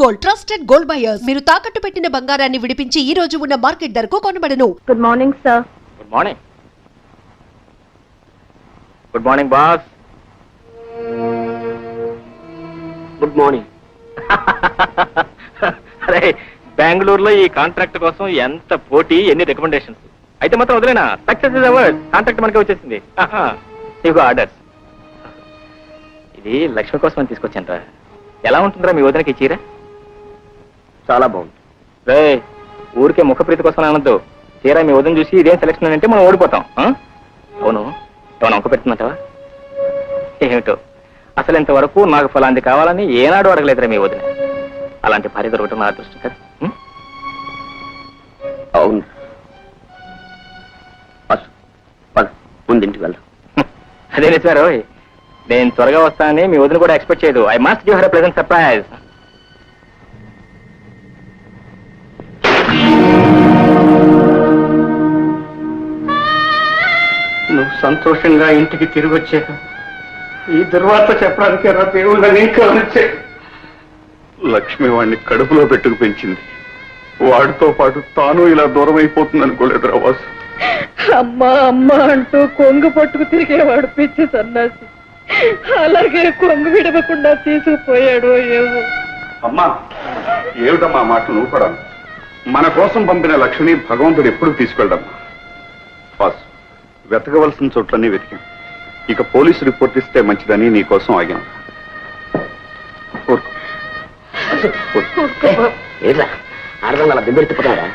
Gold, trusted gold buyers. మీరు తాకట్టు పెట్టిన బంగారాన్ని విడిపించి ఈ రోజు ఉన్న మార్కెట్ ధరకు కొనబడను. Good morning sir. Good morning. Good morning boss. Good morning. అరే, బెంగళూరులో ఈ కాంట్రాక్ట్ కోసం ఎంత పోటీ, ఎన్ని రికమెండేషన్స్. అయితే మాత్రం వదిలేనా, సక్సెస్ ఇస్ అవర్డ్. కాంట్రాక్ట్ మనకి వచ్చేసింది. ఇదిగో ఆర్డర్స్. ఇది లక్ష్మి కోసం అని తీసుకొచ్చాను. ఎలా ఉంటుందిరా మీ వదినకి చీర? చాలా బాగుంది. రే, ఊరికే ముఖప్రీతి కోసం అనొద్దు. చీర మీ వదిన చూసి ఇదేం సెలక్షన్ అంటే మనం ఓడిపోతాం. అవును, ఏమైనా ఒక్క పెడుతుందంటావా? ఏమిటో, అసలు ఇంతవరకు నాకు ఫలాంది కావాలని ఏనాడు అడగలేదురా మీ వదిన. అలాంటి భార్య దొరకటం నా అదృష్టం కదా. అవును, ముందింటికి వెళ్దాం. అదే నిజారు, నేను త్వరగా వస్తానని మీ వదిన కూడా ఎక్స్పెక్ట్ చేయదు. I must give her present surprise. నువ్వు సంతోషంగా ఇంటికి తిరిగి వచ్చాక ఈ దుర్వార్త చెప్పడానికి రా దేవుళ్ళని ఇంకా వచ్చే. లక్ష్మి వాడిని కడుపులో పెట్టుకు పెంచింది. వాడితో పాటు తాను ఇలా దూరం అయిపోతుంది అనుకోలేదు రావాసు. అమ్మా అమ్మా అంటూ కొంగు పట్టుకు తిరిగేవాడు పిచ్చి సన్నాసి. అలాగే కొంగు విడవకుండా తీసుకుపోయాడు ఏమో. అమ్మా, ఏమిటమ్మా మాటలు నువ్వు కూడా? మన కోసం పంపిన లక్ష్మిని భగవంతుడు ఎప్పుడు తీసుకెళ్ళమ్మా. వాసు, వెతకవలసిన చోట్లన్నీ వెతికాం. ఇక పోలీసు రిపోర్ట్ ఇస్తే మంచిదని నీ కోసం ఆగాం. ఆడదాం అలా బింబెలు తిప్పుతారా?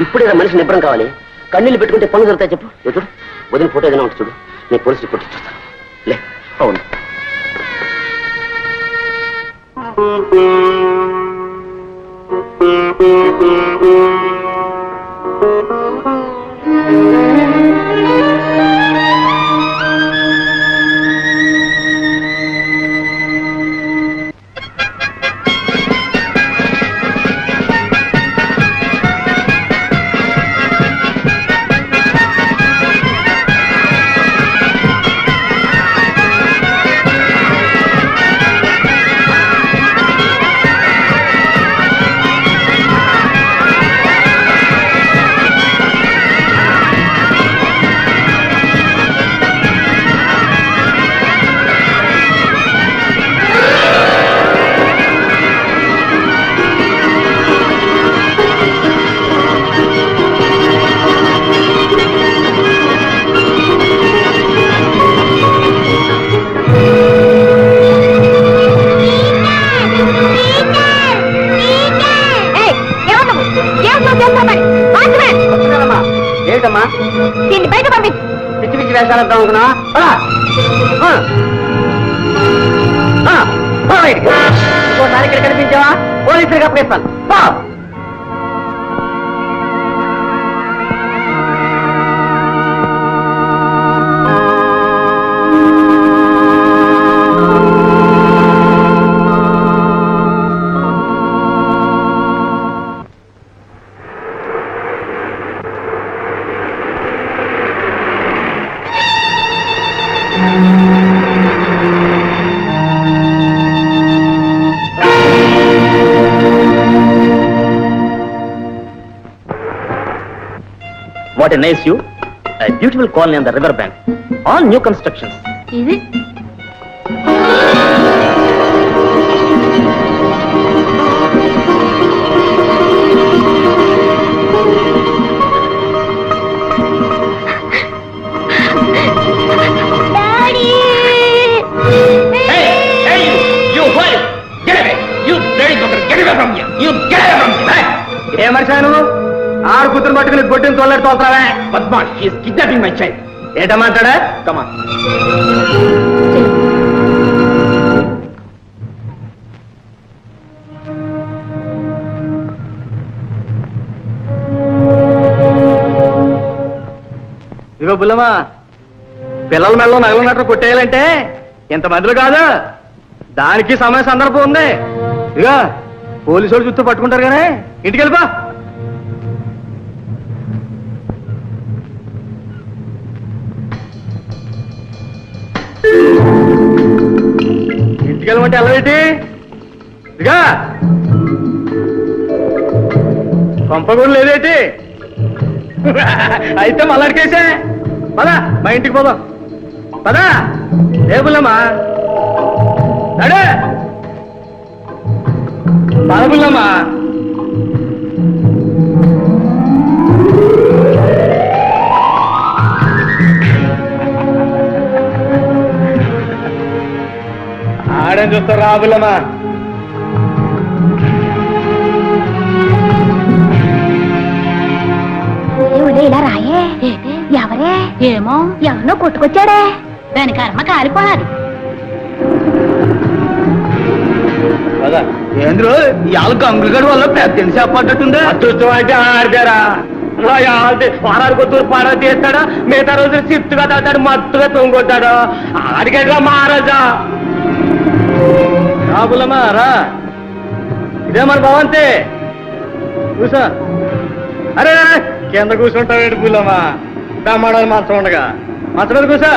ఇప్పుడే మనిషి నిబ్బరం కావాలి. కన్నీళ్ళు పెట్టుకుంటే పనులు జరుగుతాయి. చెప్పు చూడు, వదిన ఫోటో ఏదైనా ఉంటుంది చూడు, నేను పోలీసు రిపోర్ట్ ఇచ్చేస్తాను. లే. అవును, దీన్ని బయట పంపి పిచ్చి పిచ్చి వేషాలంటాం అనుకున్నా. ఇంకోసారి ఇక్కడ కనిపించావా పోలీసులకు అప్పగిస్తాను. What a nice view. A beautiful colony on the river bank. All new constructions. Is it? Daddy! Hey, you boy! Get away! You dirty bugger! Get away from here! You get away from here! ఏ మనిషాను ఆరు కూతురు పట్టుకుని గొడ్డుని తోలేడు తోలుతావే? బద్మాష్, she is kidnapping my child. ఏటమాటాడా? కమాన్. ఇగో బుల్లమా, పిల్లల మెడలో నగలు నట్టు కొట్టేయాలంటే ఇంతమందిలో కాదు, దానికి సమయ సందర్భం ఉంది. ఇక పోలీసు వాళ్ళు చుట్టూ పట్టుకుంటారు కానీ ఇంటికి వెళ్ళిపో. ఇంటికి వెళ్ళమంటే వెళ్ళవేంటి? ఇక కొంప కూడా లేదేటి అయితే మళ్ళడికేసే పదా మా ఇంటికి పోదాం పదా లేబుల్లమ్మా నడే పదబుల్లమ్మా ఆడని చూస్తా రాబుల్లమ్మా ఇలా రాయే ఎవరే ఏమో ఎవరినో కొట్టుకొచ్చాడే దాని కర్మ కాలిపోవాలి కదా ఏంద్రు ఇవాళ గంగులగడ వల్ల పెద్ద చెప్పట్టుందా అదృష్టం అంటే ఆడిదారా వారానికి కొత్తూరు పారా తీస్తాడా మిగతా రోజులు షిఫ్ట్గా తాతాడు మత్తుగా తొంగొట్టాడు ఆడిగడ్రా మహారాజా రాబులమ్మా రా ఇదే మరి భవంతి కూసా అరే కింద కూర్చుంటావు పూలమ్మా దమ్మాడాలి మంచం ఉండగా మంచం మీద కూసా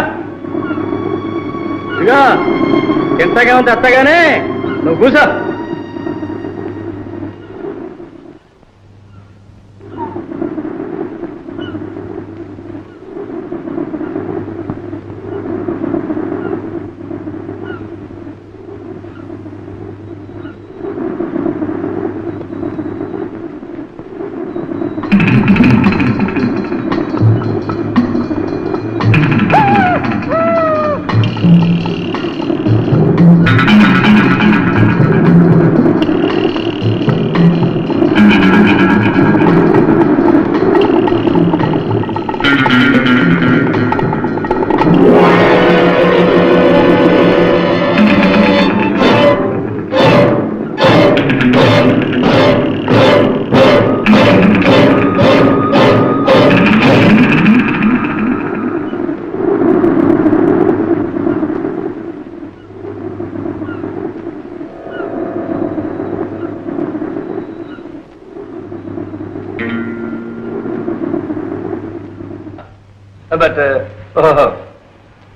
ఇక ఇంతకేమో తెత్తగానే నువ్వు కూసా బట్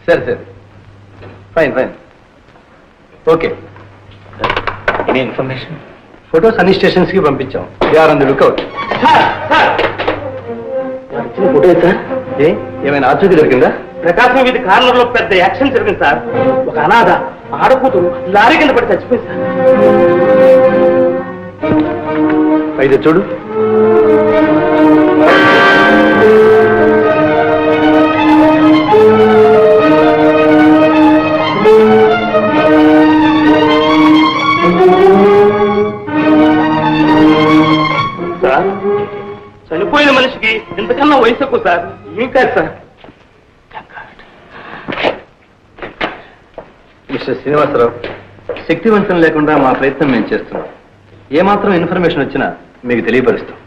సరే సరే fine fine okay any information? Photos అన్ని స్టేషన్స్ కి పంపించాం are on the lookout photo sir ఏమైనా ఆచూకీ దొరికిందా? ప్రకాశం వీధి కార్నర్ లో పెద్ద యాక్షన్ జరిగింది సార్. ఒక అనాథ ఆడకూతురు లారీ కింద పడి చచ్చిపోయింది సార్. అయితే చూడు సార్, చనిపోయిన మనిషికి ఇంతకన్నా వయసు ఎక్కువ సార్. ఏం కాదు సార్. మిస్టర్ శ్రీనివాసరావు, శక్తివంతం లేకుండా మా ప్రయత్నం మేము చేస్తున్నాం. ఏమాత్రం ఇన్ఫర్మేషన్ వచ్చినా మీకు తెలియపరుస్తాం.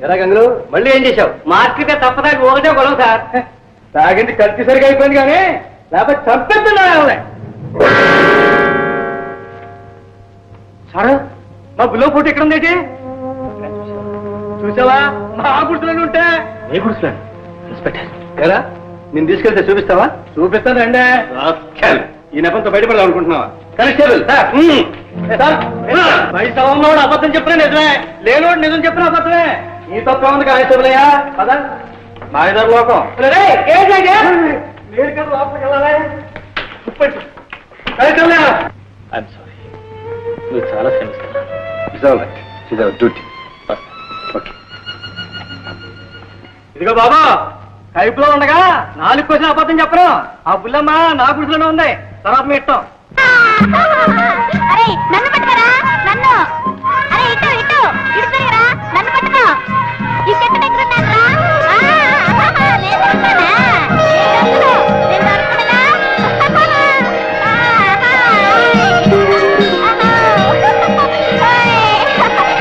ఎలా గంగులు మళ్ళీ ఏం చేశావు? మార్కెట్ తప్పదాకా ఒకటే గొడవ సార్. తాగింది కత్తి సరిగా అయిపోయింది కానీ లేకపోతే చంపేస్తున్నా. సార్, మా బుల్లో ఫోటో ఎక్కడ ఉంది? చూసావా? మా గుడిసెలను ఉంటే ఏ గుడిసెలను ఇన్స్పెక్టర్ ఎలా నేను తీసుకెళ్తే చూపిస్తావా? చూపిస్తానండి. ఈ నెపంతో బయటపడదాం అనుకుంటున్నావా? కానిస్టేబుల్ వైసవంలోడు అబద్ధం చెప్పినా నిజమే, లేనోడు నిజం చెప్పినా అబద్ధమే. ఈ తప్ప ఉంది కానిస్టేబుల్ అయ్యా. పదా మాయదారు లోకం మీరు కదా లోపలికి వెళ్ళాలి. కానిస్టేబుల్ ఐఎమ్ సారీ, నువ్వు చాలా శ్రమిస్తున్నావు. డ్యూటీ. ఇదిగో బాబా, కైపులో ఉండగా 4 క్వశ్చన్ అబద్ధం చెప్పను. ఆ బుల్లమ్మ నా గుడిసెలోనే ఉంది. తర్వాత మీ ఇష్టం. అరే నన్ను పట్టుకరా, నన్ను. అరే ఇటు ఇటు ఇటు తిరగరా, నన్ను పట్టుకో. ఈ చెట్టు దగ్గర ఉన్నానురా. నేను దొరుకుతానా? నేను దొరుకుతానా?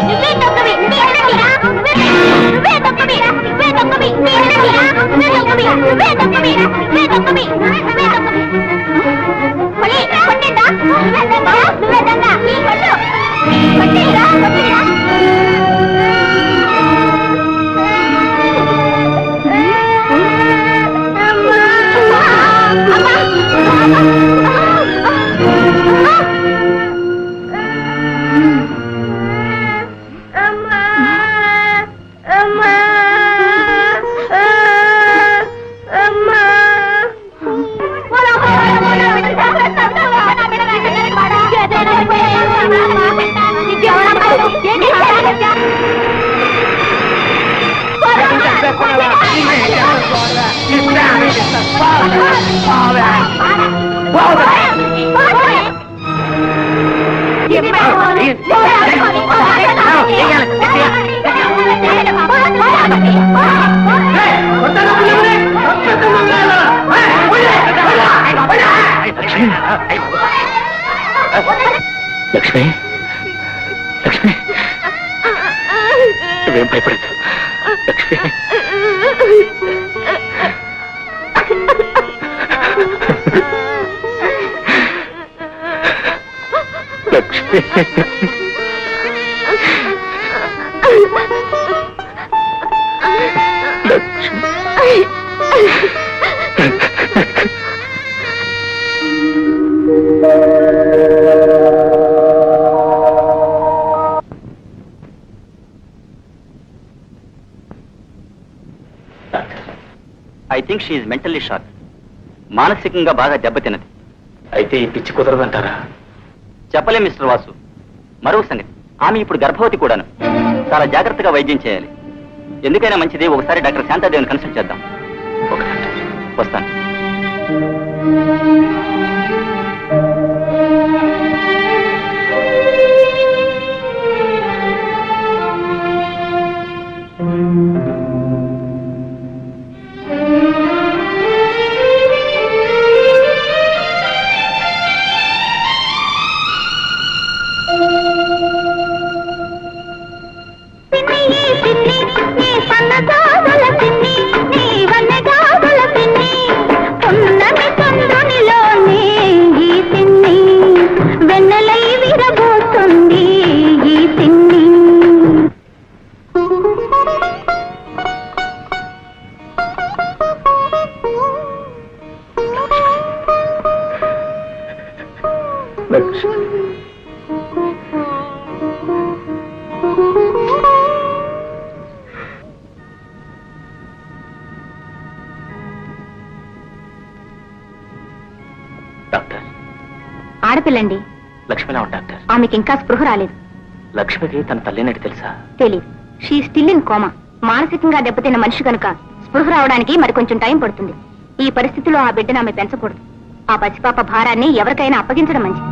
నువ్వే దొంగవి, నువ్వే దొంగవిరా, నువ్వే దొంగవి, నువ్వే దొంగవి, నువ్వే దొంగవిరా, నువ్వే దొంగవి, నువ్వే దొంగవి, నువ్వే దొంగవి, నువ్వే దొంగవి. కొలి కొట్టిందా? నువ్వే దొంగ, నువ్వే దొంగ. ఈ కొట్టు కొట్టిరా, కొట్టిరా. లక్ష్మి లక్ష్మి నువ్వేం భయపడదు Lakshmi Lakshmi I think she mentally shock. మానసికంగా బాగా దెబ్బతిన్నది. అయితే ఈ పిచ్చి కుదరదంటారా? చెప్పలేం మిస్టర్ వాసు. మరొక సంగతి, ఆమె ఇప్పుడు గర్భవతి కూడాను. చాలా జాగ్రత్తగా వైద్యం చేయాలి. ఎందుకైనా మంచిది ఒకసారి డాక్టర్ శాంతాదేవిని కన్సల్ట్ చేద్దాం. వస్తాను. డాక్టర్, ఆడపిల్లండి. లక్ష్మిరావు డాక్టర్. ఆమెకి ఇంకా స్పృహ రాలేదు. లక్ష్మికి తన తల్లినట్టు తెలుసా? తెలీదు. She still in coma. మానసికంగా దెబ్బతిన్న మనిషి కనుక స్పృహ రావడానికి మరి కొంచెం టైం పడుతుంది. ఈ పరిస్థితిలో ఆ బిడ్డను ఆమె పెంచకూడదు. ఆ పసిపాప భారాన్ని ఎవరికైనా అప్పగించడం మంచిది.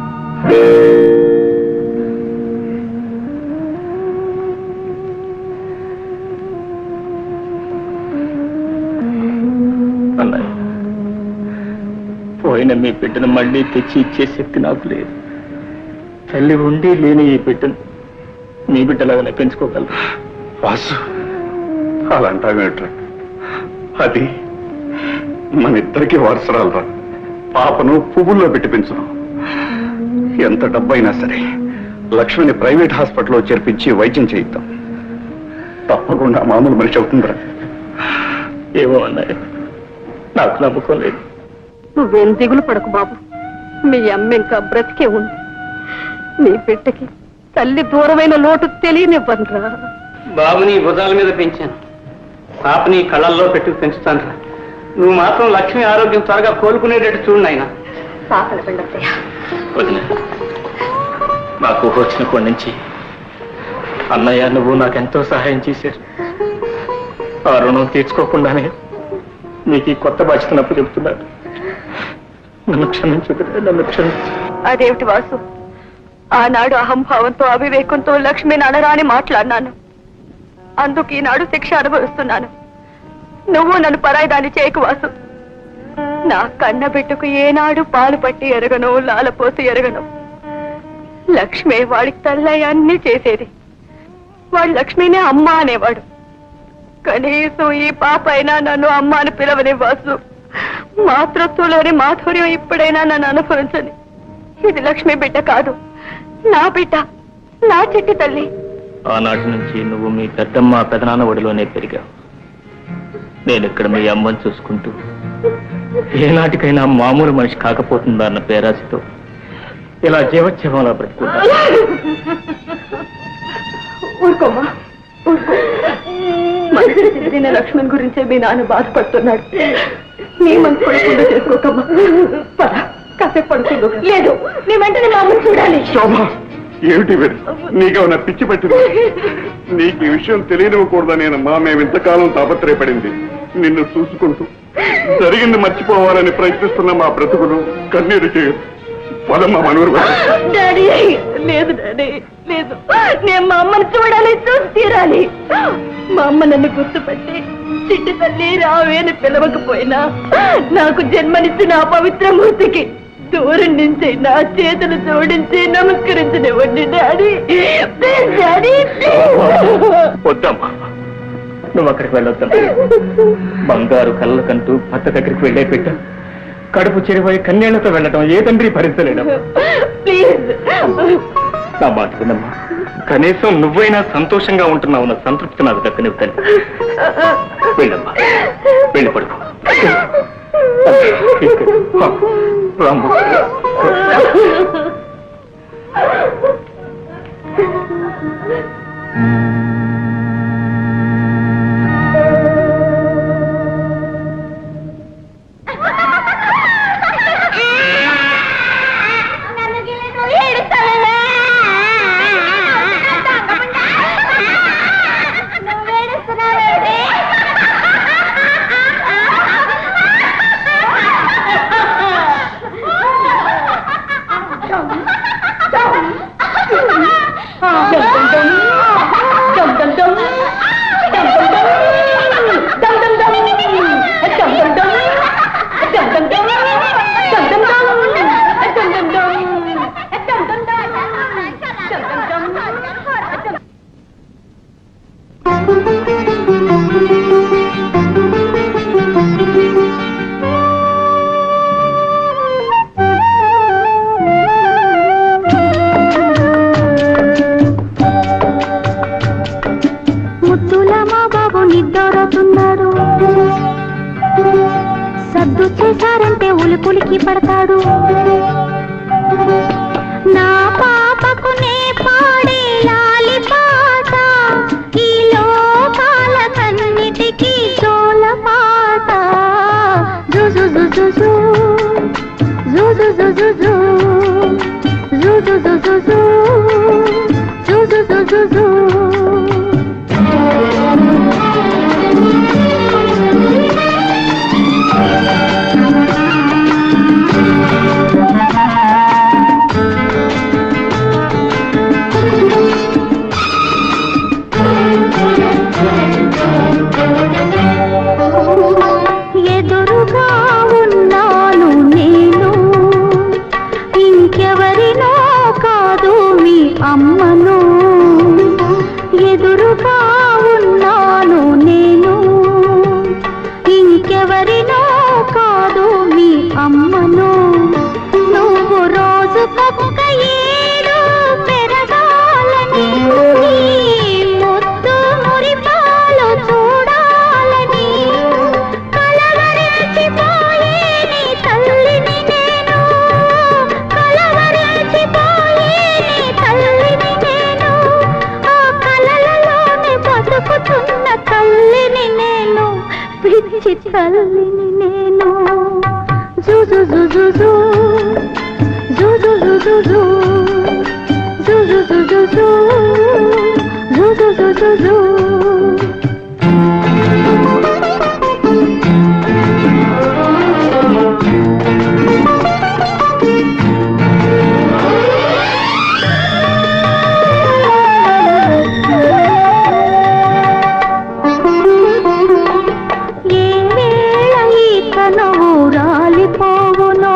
పోయిన మీ బిడ్డను మళ్ళీ తెచ్చి ఇచ్చే శక్తి నాకు లేదు. తల్లి ఉండి లేని ఈ బిడ్డను మీ బిడ్డలాగానే పెంచుకోగలరు. వాసు, అలాంటావేట్రా? అది మన ఇద్దరికి వారసరాలరా. పాపను పువ్వుల్లో పెట్టి పెంచును. ఎంత డబ్బైనా సరే లక్ష్మిని ప్రైవేట్ హాస్పిటల్లో చేర్పించి వైద్యం చేయిద్దాం. తప్పకుండా మామూలు మనిషి అవుతుందిరా. ఏమో అన్నాయి, నాకు నమ్మకం లేదు. నువ్వేం దిగులు పడకు బాబు. మీ అమ్మ ఇంకా బ్రతికే ఉంది. నీ బిడ్డకి తల్లి దూరమైన లోటు తెలియనివ్వనురా. బాబుని భుజాల మీద పెంచాను, పాపని కళ్ళల్లో పెట్టుకు పెంచుతాను. నువ్వు మాత్రం లక్ష్మి ఆరోగ్యం త్వరగా కోలుకునేటట్టు చూడు నాయన. పాపల పిండత్తయ్య. వదిన, నాకు వచ్చినప్పటి నుంచి అన్నయ్య నువ్వు నాకెంతో సహాయం చేశారు. ఆ రుణం తీర్చుకోకుండానే మీకు ఈ కొత్త బాధ్యతనప్పు చెబుతున్నారు. నన్ను క్షమించు, నన్ను క్షమించు. అదేమిటి వాసు, ఆనాడు అహంభావంతో అవివేకంతో లక్ష్మిని అనరాని మాట్లాడినాను. అందుకు ఈనాడు శిక్ష అనుభవిస్తున్నాను. నువ్వు నన్ను పరాయిదాన్ని చేయకు వాసు. నా కన్న బిడ్డకు ఏనాడు పాలు పట్టి ఎరగను, లాలపోసి ఎరగను. లక్ష్మి వాడికి తల్లయ్య అన్నీ చేసేది. వాడు లక్ష్మినే అమ్మ అనేవాడు. కనీసం ఈ పాప అయినా నన్ను అమ్మ అని పిలవని వాసు. మాతృత్వంలోని మాధుర్యం ఇప్పుడైనా నన్ను అనుభవించని. ఇది లక్ష్మి బిడ్డ కాదు, నా బిడ్డ, నా చిట్టి తల్లి. ఆనాటి నుంచి నువ్వు మీ పెద్దమ్మ పెదనాన్న ఒడిలోనే పెరిగావు. నేను ఇక్కడ మీ అమ్మని చూసుకుంటూ ఏనాటికైనా మామూలు మనిషి కాకపోతుందా అన్న పేరాశతో ఇలా జీవోత్సవంలో బ్రతుకుంటా. ఊరుకోమ్మా, ఊరుకో. మంచి చెందిన లక్ష్మణ్ గురించే మీ నాన్న బాధపడుతున్నాడు. నీ మనసు పడకుండా చేసుకోకమ్మా. పద, కాసేపు పడుతుందో. లేదు, నీ వెంటనే మా అమ్మని చూడాలి. శోభా, ఏమిటి నీకేమన్నా పిచ్చి పట్టింది? నీకు ఈ విషయం తెలియనివ్వకూడదనేనమ్మా మేము ఇంతకాలం తాపత్రయపడింది. నిన్ను చూసుకుంటూ జరిగింది మర్చిపోవాలని ప్రయత్నిస్తున్న మా బ్రతుకులు కన్నీరు చేయదు. పదమ్మా మనూరు. డాడీ, లేదు డాడీ. లేదు, నేను మా అమ్మని చూడాలి, చూసి తీరాలి. మా అమ్మ నన్ను గుర్తుపట్టి చిట్టి తల్లి రావే అని పిలవకపోయినా నాకు జన్మనిచ్చిన ఆ పవిత్ర మూర్తికి దూరం నుంచి నా చేతులు జోడించి నమస్కరించనివ్వండి డాడీ. Please daddy. వద్దమ్మా, నువ్వు అక్కడికి వెళ్ళొద్దమ్మా. బంగారు కళ్ళకంటూ భర్త దగ్గరికి వెళ్ళే బిడ్డ కడుపు చెరిపోయి కన్నేళ్లతో వెళ్ళటం ఏ తండ్రి భరించలేడమ్మా. ప్లీజ్ నా మాట వినమ్మా. కనీసం నువ్వైనా సంతోషంగా ఉంటున్నావు నా సంతృప్తి నాకు దక్కనివ్వండి. వెళ్ళమ్మా, వెళ్ళి పడుకో. రామ్మ. సద్దు చేశారంటే ఉలిపులికి పడతాడు. నా పాపకు నే పాడే లాలి పాట ఈ లోకాల కన్నిటికి జోల పాట. జుజు జుజు జు జుజు జుజు జు జుజు జుజు జు జుజు జుజు జు. ఎదురుగా ఉన్నాను నేను, ఇంకెవరినో కాదు మీ అమ్మను. ఎదురుగా ఉన్నాను నేను, ఇంకెవరినో కాదు మీ అమ్మను. నువ్వు రోజుకొక్క ఏడు పెరగాలని, ముద్దు మురిపాలు చూడాలని, కలవరించిపోయే నీ తల్లిని నేను, కలవరించిపోయే నీ తల్లిని నేను, ఆ కలలలోనే బతుకుతున్న తల్లిని నేను, పిచ్చి తల్లిని నేను. జుజు జుజు జు జుజు జుజు జు జుజు జుజు జు జుజు జుజు జు. ఏ వేళ ఈ కనువు రాలిపోవునో,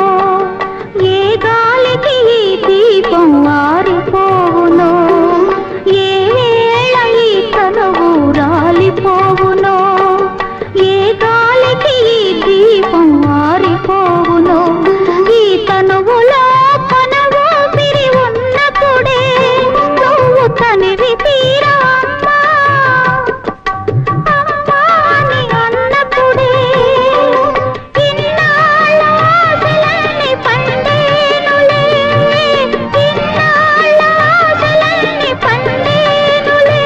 ఏ గాలికి ఈ దీపం ఆరిపోవునో, ఏ వేళ ఈ కనువు రాలిపోవునో, ఏ గాలికి ఈ దీపం ఆరిపోవునో. ఈ తనువులో కనువు పిరి ఉన్నప్పుడే నువ్వు తనివి తీరా అమ్మా, అమ్మా అని అన్నప్పుడే ఇన్నాళ్ళ ఆశలన్నీ పండేనులే, ఇన్నాళ్ళ ఆశలన్నీ పండేనులే,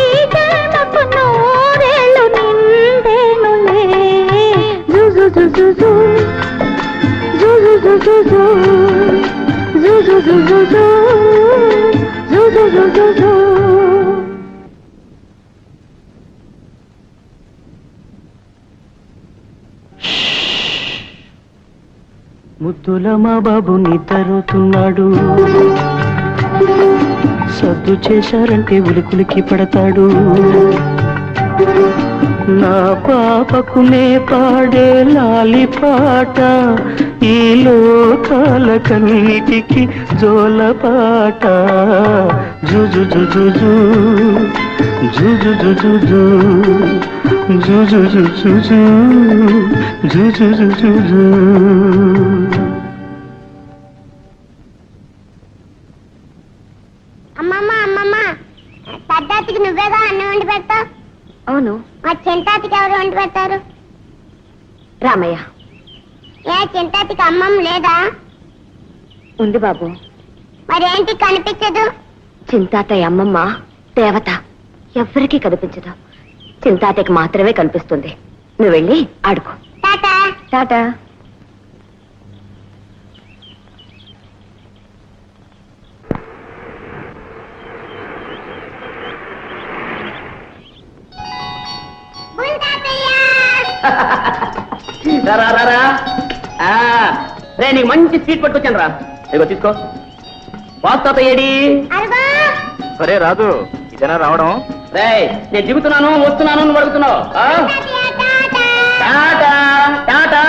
ఈ జన్మకు నూరేళ్ళు నిండేనులే. జుజు జుజు జు జుజు జుజు జు జుజు జుజు జు జుజు జుజు జు. ముద్దుల మా బాబు నిద్రతున్నాడు, సద్దు చేశారంటే ఉలికులికి పడతాడు. నా పాపకు నే పాడే లాలి పాట ఈ లోకాల కన్నిటికి జోలపాట. జుజు జుజు జుజు జుజు జుజు జుజు జుజు. అమ్మమ్మ అమ్మమ్మ, పెద్దాతికి నువ్వేగా అన్నం వండి పెడతావు. అవును, మా చింతాతికి ఎవరు వండి పెడతారు? రామయ్య. ఏ చింతాతికి అమ్మమ్మ లేదా? ఉంది బాబు. మరేంటి కనిపించదు? చింతాతయ్య అమ్మమ్మ దేవత, ఎవ్వరికీ కనిపించదు. చింతాతయ్యకి మాత్రమే కనిపిస్తుంది. నువ్వు వెళ్ళి ఆడుకో. టాటా. టాటా. రే, నీకు మంచి స్వీట్ పట్టుకొచ్చాను రా. ఇదిగో తీసుకో. వాస్తాత ఏడి? అరుగో. సరే రాదు, ఇదేనా రావడం? రే, నేను దిగుతున్నాను వస్తున్నాను నువ్వు అడుగుతున్నావు. టాటా టాటా.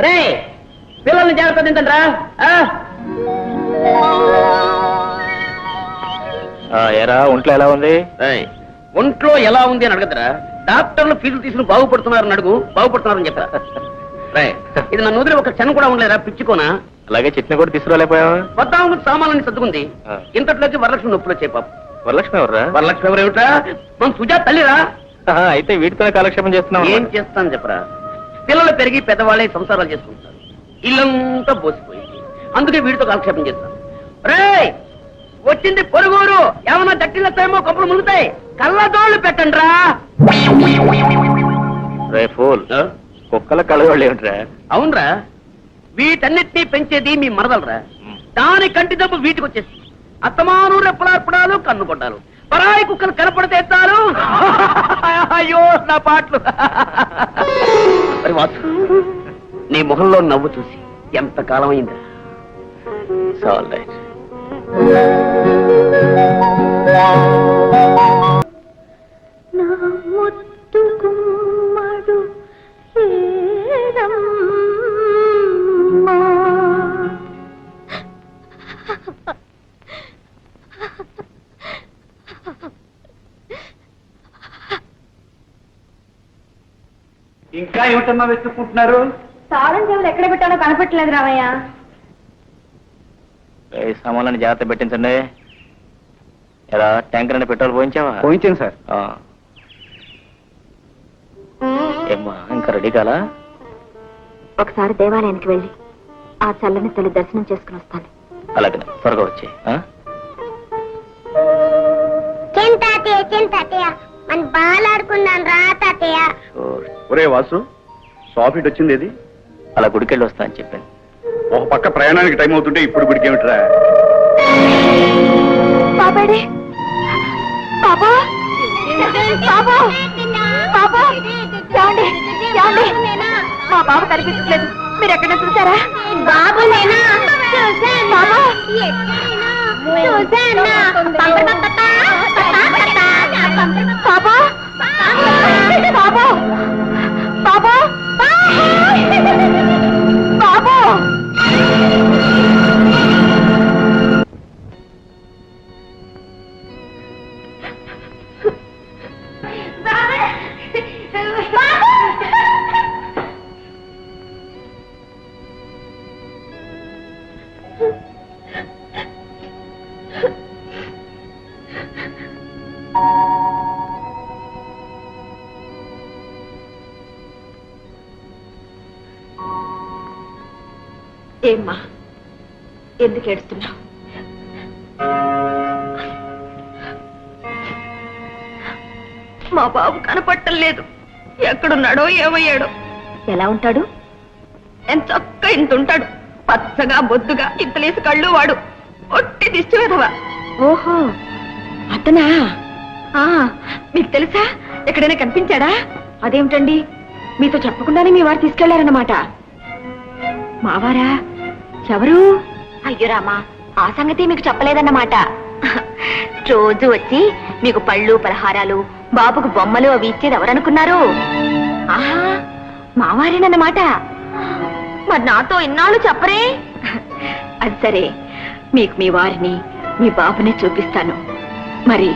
రే, పిల్లల్ని జాగ్రత్త తింటండి రా. ఎరా ఒంట్లో ఎలా ఉంది? ఒంట్లో ఎలా ఉంది అని అడగదురా. డాక్టర్లు ఫీజులు తీసుకుని బాగుపడుతున్నారని అడుగు. బాగుపడుతున్నారని చెప్పా. రే, ఇది నన్ను వదిలి ఒక క్షణం కూడా ఉండలేరా పిచ్చుకోనా? అలాగే చట్నీ కూడా తీసుకురాలేకపోయావా? వద్దాము సామాన్లని సర్దుకుంది. ఇంతట్లోకి వరలక్ష్మి నొప్పులు వచ్చాయి పాప. వరలక్ష్మి ఎవర్రా? వరలక్ష్మి ఎవరు ఏమిట్రా? మన సుజాత తల్లిరా. అయితే వీటితోనే కాలక్షేపం చేస్తున్నావు. ఏం చేస్తాను చెప్పరా? పిల్లలు పెరిగి పెద్దవాళ్ళే సంసారాలు చేసుకుంటారు. ఇల్లంతా బోసిపోయింది. అందుకే వీడితో కాలక్షేపం చేస్తాను. రే, వచ్చింది పొరుగురు. ఏమన్నా దట్టిల్లేమో కప్పులు ములుగుతాయి. కళ్ళదోళ్ళు పెట్టండి రా. రే ఫూల్, కుక్కల కళ్ళగోళ్ళు ఏమిట్రా? అవునరా, వీటన్నిటినీ పెంచేది మీ మరదలరా. దాని కంటి దెబ్బ వీటికి వచ్చేసి అత్తమాను రెప్పలార్పడాలు కన్ను కొట్టాలు. పరాయి కుక్కలు కనపడితే ఎత్తాలు. అయ్యో నా పాటలు. మరి వాసు, నీ మొహంలో నవ్వు చూసి ఎంత కాలం అయిందా? నా ముద్దు గుమ్మడు ఏరమ్మా. ఇంకా ఏమిటమ్మా వెతుక్కుంటున్నారు? తాళం చెవులు ఎక్కడ పెట్టాలో కనపట్టలేదు రామయ్య. సామాన్లని జాగ్రత్త పెట్టించండి. ఎలా ట్యాంకర్ అని పెట్రోల్ పోయించావా? పోయించాను సార్. ఏమ్మా ఇంకా రెడీ కాలా? ఒకసారి దేవాలయానికి వెళ్ళి ఆ చల్లని తల్లి దర్శనం చేసుకుని వస్తాను. అలాగే త్వరగా వచ్చే. చింతాతయ్య చింతాతయ్య, మన బాల్ ఆడుకున్నాను రా తాతయ్య. ఒరే వాసు, సాఫీట్ వచ్చింది ఏది? అలా గుడికెళ్ళి వస్తా అని చెప్పాను. ఒక పక్క ప్రయాణానికి టైం అవుతుంటే ఇప్పుడు గుడికి ఏమిట్రా? బాబాడే బాబా బాబా బాబా, ఏమండి ఏమండి, మా బాబు కనిపించట్లేదు. మీరు ఎక్కడ చూసారా? బాబు నేనా? చూసాను బాబా బాబా బాబా బాబా. ఏమ్మా, ఎందుకు ఏడుస్తున్నావు? మా బాబు కనపట్టం లేదు. ఎక్కడున్నాడో ఏమయ్యాడో. ఎలా ఉంటాడు? ఎంత చక్క ఇంత ఉంటాడు. పచ్చగా బొద్దుగా ఇంతలేసి కళ్ళు వాడు. ఒట్టి దిష్టి వెధవ. ఓహో, అతనా? మీకు తెలుసా? ఎక్కడైనా కనిపించాడా? అదేమిటండి, మీతో చెప్పకుండానే మీ వారు తీసుకెళ్లారన్నమాట. మావారా? ఎవరు? అయ్యో రామా, ఆ సంగతి మీకు చెప్పలేదన్నమాట. రోజు వచ్చి మీకు పళ్ళు పలహారాలు బాబుకు బొమ్మలు అవి ఇచ్చేది ఎవరనుకున్నారు? ఆహా, మావారేనన్నమాట. మరి నాతో ఇన్నాళ్ళు చెప్పరే? అది సరే, మీకు మీ వారిని మీ బాబుని చూపిస్తాను. మరి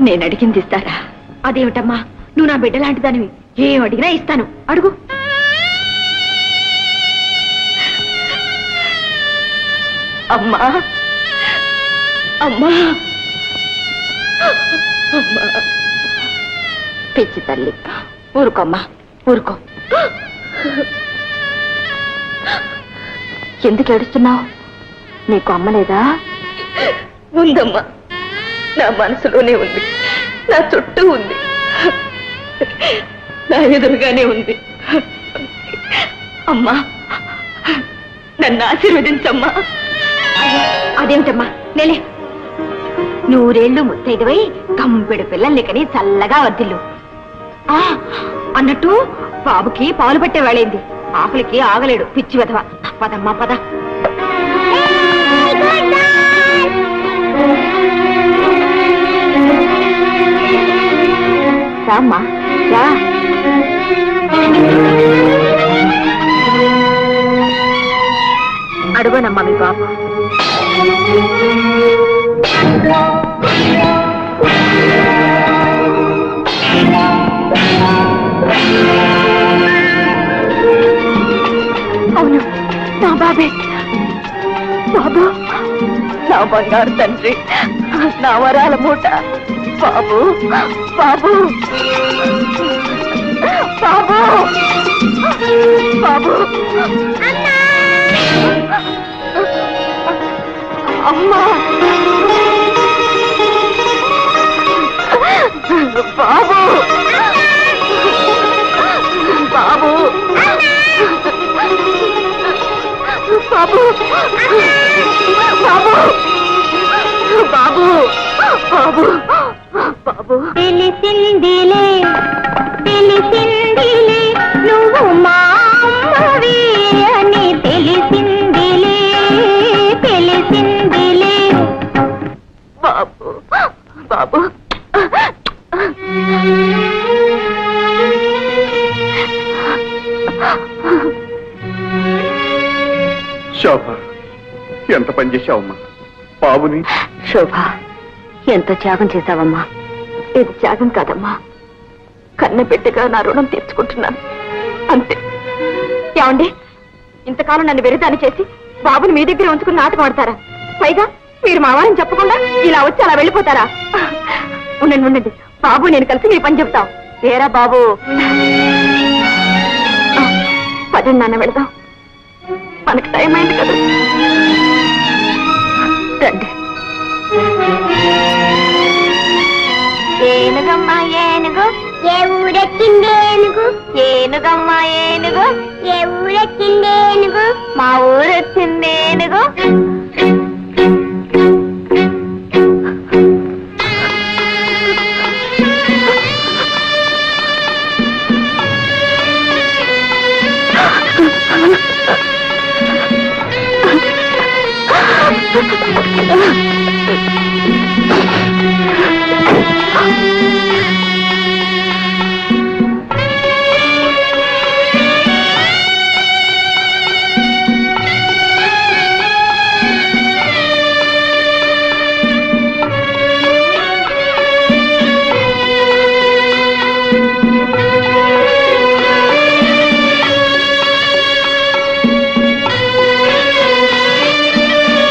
నేను అడిగింది ఇస్తారా? అదేమిటమ్మా, నువ్వు నా బిడ్డ లాంటిదానివి, ఏం అడిగినా ఇస్తాను. అడుగు. అమ్మా అమ్మా అమ్మా, పిచ్చి తల్లి, ఊరుకోమ్మా, ఊరుకో. ఎందుకు ఏడుస్తున్నావు? నీకు అమ్మ లేదా? ఉందమ్మా, నా మనసులోనే ఉంది, నా చుట్టూ ఉంది, నా ఎదురుగానే ఉంది. అమ్మా, నన్ను ఆశీర్వదించమ్మా. అదేమిటమ్మా, నేలే. నూరేళ్లు ముత్తైదువై కంపెడు పిల్లల్ని కని చల్లగా వద్దిల్లు. అన్నట్టు బాబుకి పాలు పట్టే వేళైంది, ఆకులకి ఆగలేడు, పిచ్చి వెధవ. పదమ్మా పద. రామ్మా రా. అడుగునమ్మా మీ బాబు. అవును, నా బాబే. బాబు, నా బంగారు తండ్రి, నా వరాల మూట. బాబు బాబు బాబు బాబు. అమ్మా, బాబు బాబు బాబు బాబు బాబు బాబు బాబు. తెలిసిందిలే తెలిసిందిలే, నువ్వు మా అమ్మవి అని తెలిసిందిలే తెలిసిందిలే. బాబు బాబు. శోభ, ఎంత పని చేశావమ్మా బాబుని. శోభ, ఎంత త్యాగం చేశావమ్మా. ఇది త్యాగం కాదమ్మా, కన్న బిడ్డగా నా రుణం తీర్చుకుంటున్నాను అంతే. ఏమండి, ఇంతకాలం నన్ను వెరిదాన్ని చేసి బాబుని మీ దగ్గర ఉంచుకుని నాటకం ఆడతారా? పైగా మీరు మా వారిని చెప్పకుండా ఇలా వచ్చి అలా వెళ్ళిపోతారా? ఉండండి ఉండండి, బాబు నేను కలిసి మీ పని చెప్తాం. ఏరా బాబు, పదండి నాన్న, వెళదాం, మనకు టైం అయింది కదా. రండి. ఏనుగమ్మా ఏనుగు, ఏ ఊరెక్కింది ఏనుగు? ఏనుగమ్మా ఏనుగు, ఏ ఊరెక్కింది ఏనుగు? మా ఊరు వచ్చింది ఏనుగు.